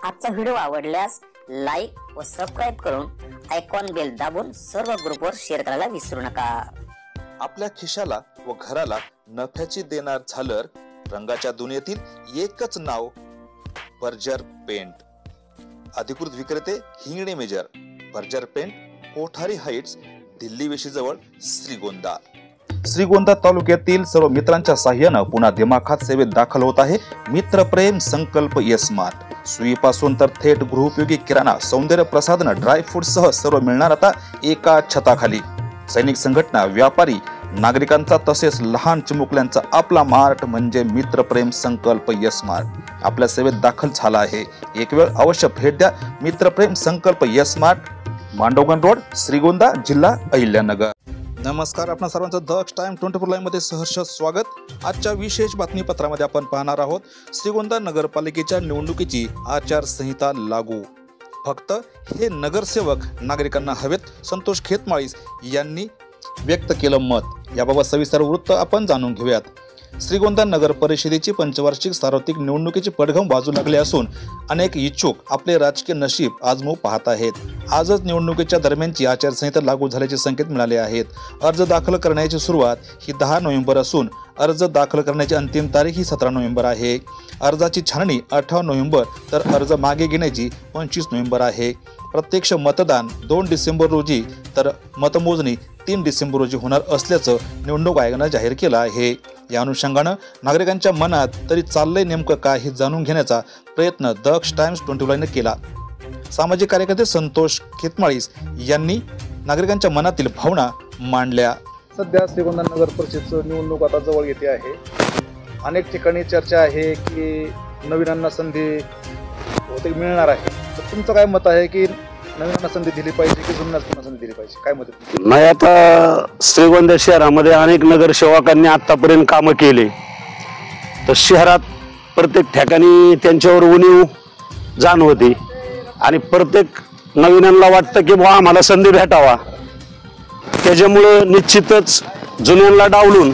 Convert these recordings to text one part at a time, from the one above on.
आजचा व्हिडिओ आवडल्यास लाईक व सबस्क्राइब करून आयकॉन बेल दाबून सर्व ग्रुपवर शेअर करायला विसरू नका। आपल्या खिशाला व घराला नफ्याची देणार झालर रंगाच्या दुनियेतील एकच नाव बर्जर पेंट। अधिकृत विक्रेते हिंगणे मेजर, Berger paint, Kothari heights, Delhi वेशी जवळ, श्रीगोंदा। श्रीगोंदा तालुक्यातील सर्व मित्रांच्या साह्याने पुन्हा दिमाखात सेवेत दाखल होत आहे मित्रप्रेम संकल्प स्मार्ट। सुईपासून तर थेट गृहोपयोगी किराणा, सौंदर्य प्रसाधन, ड्रायफ्रूट सह सर्व मिळणार आता एका छताखाली। सैनिक संघटना, व्यापारी, नागरिकांचा तसेच लहान चिमुकल्यांचा आपला मार्ट म्हणजे मित्रप्रेम संकल्प स्मार्ट आपल्या सेवेत दाखल झाला आहे। एक वेळ अवश्य भेट द्या। मित्रप्रेम संकल्प स्मार्ट, मांडवगण रोड, श्रीगोंदा, जिल्हा अहिल्यानगर। नमस्कार, आपणा सर्वांचं द टाइम 24 लाईव्ह मध्ये सहर्ष स्वागत। आजच्या विशेष बातमीपत्रामध्ये आपण पाहणार आहोत श्रीगोंदा नगरपालिकेच्या निवडणुकीची आचारसंहिता लागू। फक्त हे नगरसेवक नागरिकांना हवेत, संतोष खेतमाळीस यांनी व्यक्त केलं मत। याबाबत सविस्तर वृत्त आपण जाणून घेऊयात। श्रीगोंदा नगर परिषदेची पंचवार्षिक सार्वत्रिक निवडणुकीचे पडघम वाजू लागले असून अनेक इच्छुक आपले राजकीय नशीब आजमावू पाहत आहेत। आजच निवडणुकीच्या दरम्यानची आचारसंहिता लागू झाल्याचे संकेत मिळाले आहेत। अर्ज दाखल करण्याची सुरुवात ही 10 नोव्हेंबर असून अर्ज दाखल करण्याची अंतिम तारीख ही 17 नोव्हेंबर आहे। अर्जाची छाननी 18 नोव्हेंबर तर अर्ज मागे घेण्याची 25 नोव्हेंबर आहे। प्रत्यक्ष मतदान 2 डिसेंबर रोजी तर मतमोजणी 3 डिसेंबर रोजी होणार असल्याचं निवडणूक आयोगानं जाहीर केलं आहे। या अनुषंगानं नागरिकांच्या मनात तरी चाललंय नेमकं काय हे जाणून घेण्याचा प्रयत्न द टाइम्स 24 ने केला। सामाजिक कार्यकर्ते संतोष खेतमाळीस यांनी नागरिकांच्या मनातील भावना मांडल्या। सध्या श्रीगोंदा नगर परिषदेची निवडणूक आता जवळ येते आहे। अनेक ठिकाणी चर्चा आहे की नवीनांना संधी बहुतेक मिळणार आहे। तर तुमचं काय मत आहे की नवीनांना संधी दिली पाहिजे की जुन्यांना संधी दिली पाहिजे, काय मत आहे? नाही, आता श्रीगोंदा शहरामध्ये अनेक नगरसेवकांनी आतापर्यंत कामं केले, तर शहरात प्रत्येक ठिकाणी त्यांच्यावर उणीव जाणवते आणि प्रत्येक नवीनांना वाटतं की बुवा आम्हाला संधी भेटावा। त्याच्यामुळे निश्चितच जुन्यांना डावलून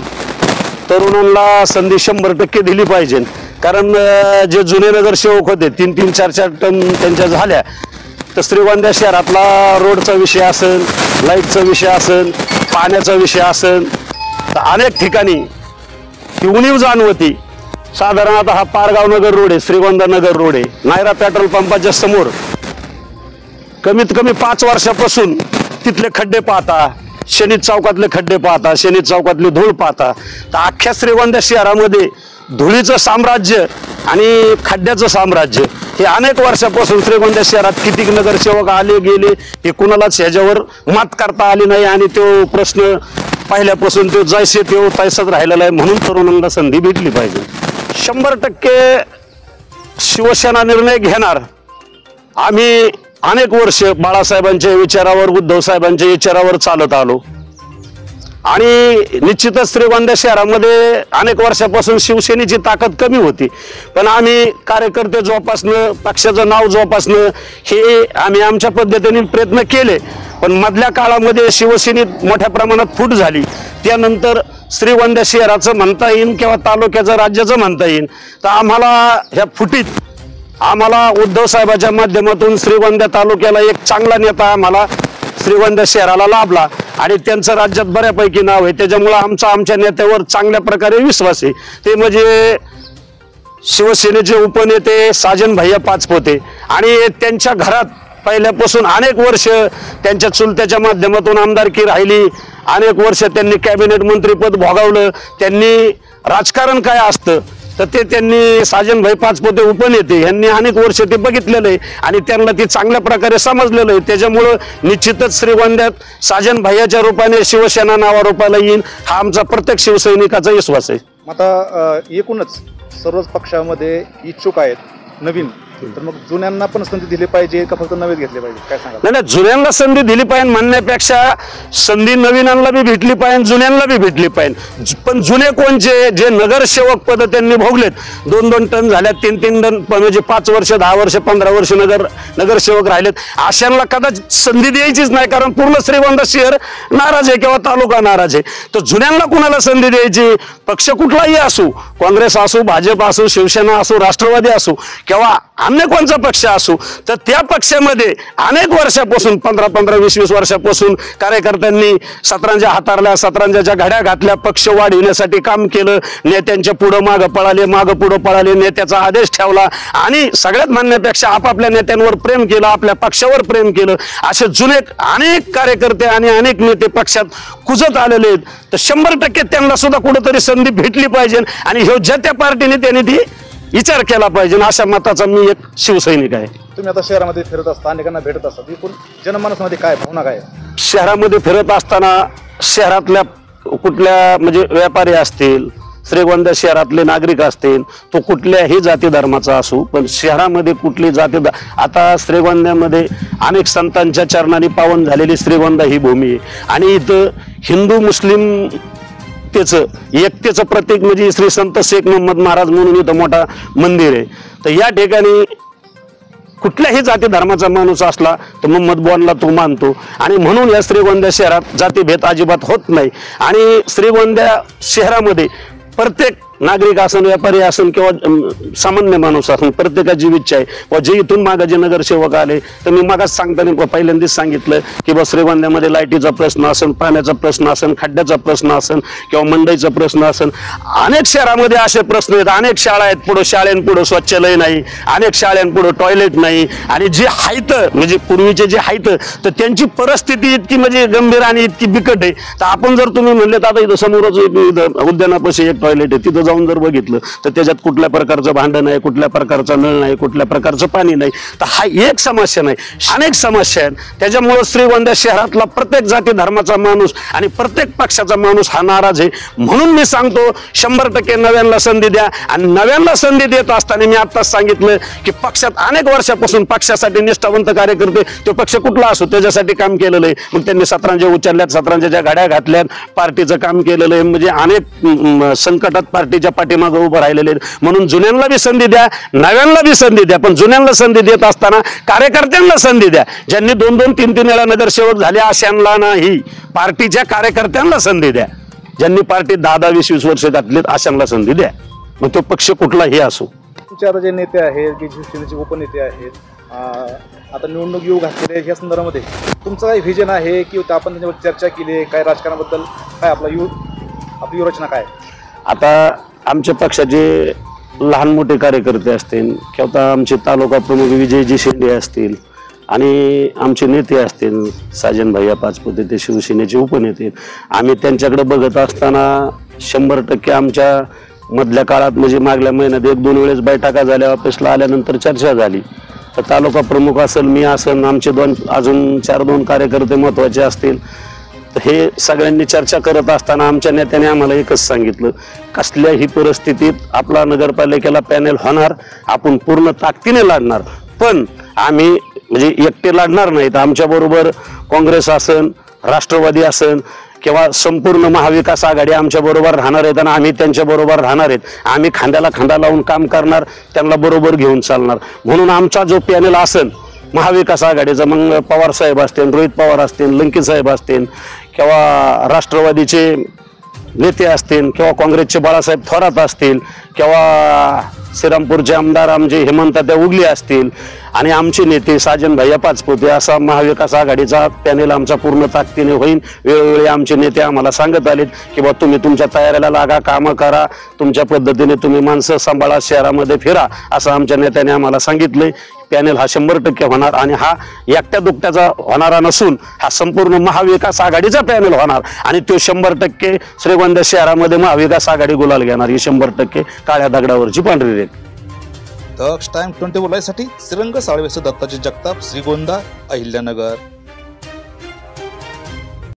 तरुणांना संधी 100% दिली पाहिजे। कारण जे जुने नगरसेवक होते 3-3, 4-4 टर्म त्यांच्या झाल्या, तर श्रीगोंदा शहरातला रोडचा विषय असेल, लाईटचा विषय असेल, पाण्याचा विषय असेल, तर अनेक ठिकाणी ही उणीव जाणवती। साधारण आता हा पारगाव नगर रोड आहे, श्रीगोंदा नगर रोड आहे, नायरा पेट्रोल पंपाच्या समोर कमीत कमी 5 वर्षापासून तिथले खड्डे पाहता, शनी चौकातले खड्डे पाहता, शनी चौकातली धूळ पाहता, तर अख्ख्या श्रीगोंदा शहरामध्ये धुळीचं साम्राज्य आणि खड्ड्याचं साम्राज्य हे अनेक वर्षापासून श्रीगोंदा शहरात किती नगरसेवक आले गेले हे कुणालाच ह्याच्यावर मात करता आली नाही आणि तो प्रश्न पहिल्यापासून तो जैसे तो तैसाच राहिलेला आहे। म्हणून तरुणांना संधी भेटली पाहिजे। 100% शिवसेना निर्णय घेणार। आम्ही अनेक वर्ष बाळासाहेबांच्या विचारावर, उद्धव साहेबांच्या विचारावर चालत आलो आणि निश्चितच श्रीगोंदा शहरामध्ये अनेक वर्षापासून शिवसेनेची ताकद कमी होती, पण आम्ही कार्यकर्ते जोपासणं, पक्षाचं नाव जोपासणं हे आम्ही आमच्या पद्धतीने प्रयत्न केले। पण मधल्या काळामध्ये शिवसेनेत मोठ्या प्रमाणात फूट झाली। त्यानंतर श्रीगोंदा शहराचं म्हणता येईल किंवा तालुक्याचं, राज्याचं म्हणता येईल, तर आम्हाला ह्या फुटीत आम्हाला उद्धव साहेबांच्या माध्यमातून श्रीगोंदा तालुक्याला एक चांगला नेता आम्हाला श्रीगोंदा शहराला लाभला आणि त्यांचं राज्यात बऱ्यापैकी नाव आहे। त्याच्यामुळे आमच्या नेत्यावर चांगल्या प्रकारे विश्वास आहे। ते म्हणजे शिवसेनेचे उपनेते साजन भैया पाचपोते आणि त्यांच्या घरात पहिल्यापासून अनेक वर्ष त्यांच्या चुलत्याच्या माध्यमातून आमदारकी राहिली, अनेक वर्ष त्यांनी कॅबिनेट मंत्रीपद भोगावलं। त्यांनी राजकारण काय असतं तर ते त्यांनी साजन भाई पाचपोते उपनेते यांनी अनेक वर्ष ते बघितलेलं आहे आणि त्यांना ते चांगल्या प्रकारे समजलेलं आहे। त्याच्यामुळं निश्चितच श्रीगोंद्यात साजन भाईच्या रूपाने शिवसेना नावारूपाला येईल हा आमचा प्रत्येक शिवसैनिकाचा विश्वास आहे। आता एकूणच सर्वच पक्षामध्ये इच्छुक आहेत नवीन, तर मग जुन्यांना पण संधी दिली पाहिजे का फक्त नवेच घेतले पाहिजे, काय सांगा? नाही, जुन्यांना संधी दिली पाहिजे म्हणण्यापेक्षा संधी नवीनांना बी भेटली पाहिजे, जुन्यांना बी भेटली पाहिजे। पण जुने कोणचे जे नगरसेवक पद त्यांनी भोगलेत, 2-2 टर्म झाल्या, 3-3 टर्म म्हणजे 5 वर्ष, 10 वर्ष, 15 वर्ष नगरसेवक राहिलेत, अशांना कदाचित संधी द्यायचीच नाही। कारण पूर्ण श्रीगोंदा शहर नाराज आहे किंवा तालुका नाराज आहे, तर जुन्यांना कुणाला संधी द्यायची? पक्ष कुठलाही असो, काँग्रेस असो, भाजप असो, शिवसेना असो, राष्ट्रवादी असो किंवा अन्य कोणचा पक्ष असो, तर त्या पक्षामध्ये अनेक वर्षापासून 15-20 वर्षापासून कार्यकर्त्यांनी सतरंजा हातारल्या, सतरंजाच्या घड्या घातल्या, पक्ष वाढविण्यासाठी काम केलं. नेत्यांच्या पुढं मागं पळाले, मागं पुढं पळाले, नेत्याचा आदेश ठेवला आणि सगळ्यात म्हणण्यापेक्षा आपापल्या नेत्यांवर प्रेम केलं, आपल्या पक्षावर प्रेम केलं. असे जुने अनेक कार्यकर्ते आणि अनेक नेते पक्षात कुजत आलेले आहेत. तर 100% त्यांना सुद्धा कुठेतरी संधी भेटली पाहिजे आणि ह्यो ज्या त्या पार्टीने त्यांनी ती विचार केला पाहिजे. अशा मताचा मी एक शिवसैनिक आहे. तुम्ही आता शहरामध्ये फिरत असता, अनेकांना भेटत असता, एकूण जनमानसामध्ये काय भावना काय? शहरामध्ये फिरत असताना शहरातल्या कुठल्या म्हणजे व्यापारी असतील, श्रीगोंदा शहरातले नागरिक असतील, तो कुठल्याही जाती धर्माचा असो, पण शहरामध्ये कुठली जाती आता श्रीगोंद्यामध्ये अनेक संतांच्या चरणाने पावन झालेली श्रीगोंदा ही भूमी आहे आणि इथं हिंदू मुस्लिम एकतेचं प्रतीक म्हणजे श्री संत शेख मोहम्मद महाराज म्हणून इथं मोठा मंदिर आहे. तर या ठिकाणी कुठल्याही जाती धर्माचा माणूस असला तर मोहम्मद बुवांना तो मानतो आणि म्हणून या श्रीगोंदा शहरात जातीभेद अजिबात होत नाही. आणि श्रीगोंदा शहरामध्ये प्रत्येक नागरिक असन, व्यापारी असन किंवा सामान्य माणूस असून प्रत्येकाची इच्छा आहे व जे इथून मागे जे नगरसेवक आले, तर मी मागास सांगताना पहिल्यांदाच सांगितलं की बा श्रीगोंद्यामध्ये लाईटीचा प्रश्न असेल, पाण्याचा प्रश्न असेल, खड्ड्याचा प्रश्न असेल किंवा मंडईचा प्रश्न असेल. अनेक शहरामध्ये असे प्रश्न आहेत. अनेक शाळा आहेत, पुढं शाळेंपुढं शौचालय नाही, अनेक शाळांपुढं टॉयलेट नाही आणि जे आहेत म्हणजे पूर्वीचे जे आहेत तर त्यांची परिस्थिती इतकी म्हणजे गंभीर आणि इतकी बिकट आहे. तर आपण जर तुम्ही म्हणले तर आता इथं समोरच एक उद्यानापाशी एक टॉयलेट आहे, तिथं जाऊन जर बघितलं तर त्याच्यात कुठल्या प्रकारचं भांडं नाही, कुठल्या प्रकारचा नळ नाही, कुठल्या प्रकारचं पाणी नाही. तर हा एक समस्या नाही, अनेक समस्या आहेत. त्याच्यामुळे श्रीगोंदा शहरातला प्रत्येक जाती धर्माचा माणूस आणि प्रत्येक पक्षाचा माणूस हा नाराज आहे. म्हणून मी सांगतो 100% नव्यांना संधी द्या. आणि नव्यांना संधी देत असताना मी आत्ताच सांगितलं की पक्षात अनेक वर्षापासून पक्षासाठी निष्ठावंत कार्यकर्ते, तो पक्ष कुठला असो त्याच्यासाठी काम केलेलं आहे. मग त्यांनी सतरंजा उचलल्यात, सतरंजाच्या गाड्या घातल्यात, पार्टीचं काम केलेलं आहे. म्हणजे अनेक संकटात पार्टीच्या पाठीमागे उभं राहिलेले. म्हणून जुन्यांना बी संधी द्या, नव्यांना बी संधी द्या, पण जुन्यांना संधी देत असताना कार्यकर्त्यांना संधी द्या. ज्यांनी 2-2, 3-3 वेळा नगरसेवक झाले अशांना नाही, पार्टीच्या कार्यकर्त्यांना संधी द्या. ज्यांनी पार्टीत 10-10, 20-20 वर्ष घातलीत अशांना संधी द्या. मग तो पक्ष कुठलाही असो. तुमचे आता जे नेते आहेत, जे शिवसेनेचे उपनेते आहेत, आता निवडणूक येऊ घातलेले या संदर्भामध्ये तुमचं काही व्हिजन आहे की आपण त्याच्यावर चर्चा केली, काय राजकारणाबद्दल काय आपली व्यूहरचना काय? आता आमच्या पक्षाचे लहान मोठे कार्यकर्ते असतील किंवा आमचे तालुका प्रमुख विजयजी शेंडे असतील आणि आमचे नेते असतील साजन भैया पाचपुते, ते शिवसेनेचे उपनेते, आम्ही त्यांच्याकडे बघत असताना 100% आमच्या मधल्या काळात म्हणजे मागल्या महिन्यात 1-2 वेळेस बैठका झाल्या, ऑफिसला आल्यानंतर चर्चा झाली. तर तालुका प्रमुख असेल, मी असेल, आमचे अजून 4-2 कार्यकर्ते महत्त्वाचे असतील, हे सगळ्यांनी चर्चा करत असताना आमच्या नेत्याने आम्हाला एकच सांगितलं, कसल्याही परिस्थितीत आपला नगरपालिकेला पॅनेल होणार, आपण पूर्ण ताकदीने लढणार, पण आम्ही म्हणजे एकटे लढणार नाहीत. आमच्या बरोबर काँग्रेस असन, राष्ट्रवादी असन किंवा संपूर्ण महाविकास आघाडी आमच्या बरोबर राहणार आहेत आणि आम्ही त्यांच्या बरोबर राहणार आहेत. आम्ही खांद्याला खांदा लावून काम करणार, त्यांना बरोबर घेऊन चालणार. म्हणून आमचा जो पॅनेल असेल महाविकास आघाडीचा, मग पवार साहेब असतील, रोहित पवार असतील, लंके साहेब असतील किंवा राष्ट्रवादीचे नेते असतील किंवा काँग्रेसचे बाळासाहेब थोरात असतील किंवा श्रीरामपूरचे आमदार आमचे हेमंतताई उगले असतील आणि आमचे नेते साजन भैया पाचपुते, असा महाविकास आघाडीचा पॅनेल आमचा पूर्ण ताकदीने होईल. वेळोवेळी आमचे नेते आम्हाला सांगत आलेत की बा तुम्ही तुमच्या तयारीला लागा, कामं करा, तुमच्या पद्धतीने तुम्ही माणसं सांभाळा, शहरामध्ये फिरा, असं आमच्या नेत्याने आम्हाला सांगितलंय. पॅनेल हा 100% होणार आणि हा एकट्या दुकट्याचा होणारा नसून हा संपूर्ण महाविकास आघाडीचा पॅनेल होणार आणि तो 100% श्रीगोंदा शहरामध्ये महाविकास आघाडी गुलाल घेणार. ही 100% काळ्या दगडावरची पांढरी रेख. दक्ष टाइम 24 साठी श्रीरंग साळवेसह दत्ताजी जगताप, श्रीगोंदा, अहिल्यानगर.